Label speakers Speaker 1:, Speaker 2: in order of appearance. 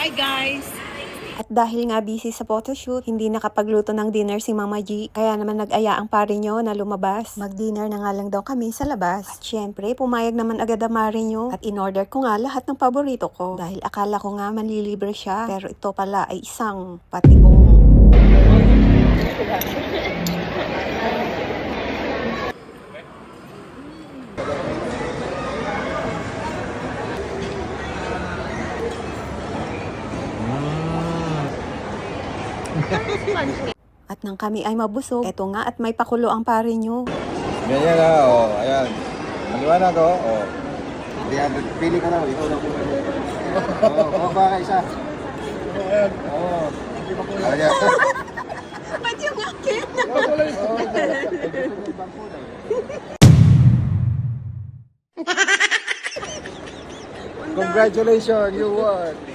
Speaker 1: Hi guys!
Speaker 2: At dahil nga busy sa photoshoot, hindi nakapagluto ng dinner si Mama G. Kaya naman nag-aya ang pare nyo na lumabas. Mag-dinner na nga lang daw kami sa labas. At syempre, pumayag naman agad ang mare nyo. At in-order ko nga lahat ng paborito ko. Dahil akala ko nga manlilibre siya. Pero ito pala ay isang patibong. At nang kami ay mabusog, eto nga at may pakulo ang pare nyo.
Speaker 3: Ganyan na, ayan. Maliwanag, Ayan, pili ka na, ikaw lang. Baka isa. Ayan.
Speaker 2: Ba't yung akin?
Speaker 3: Congratulations, you won.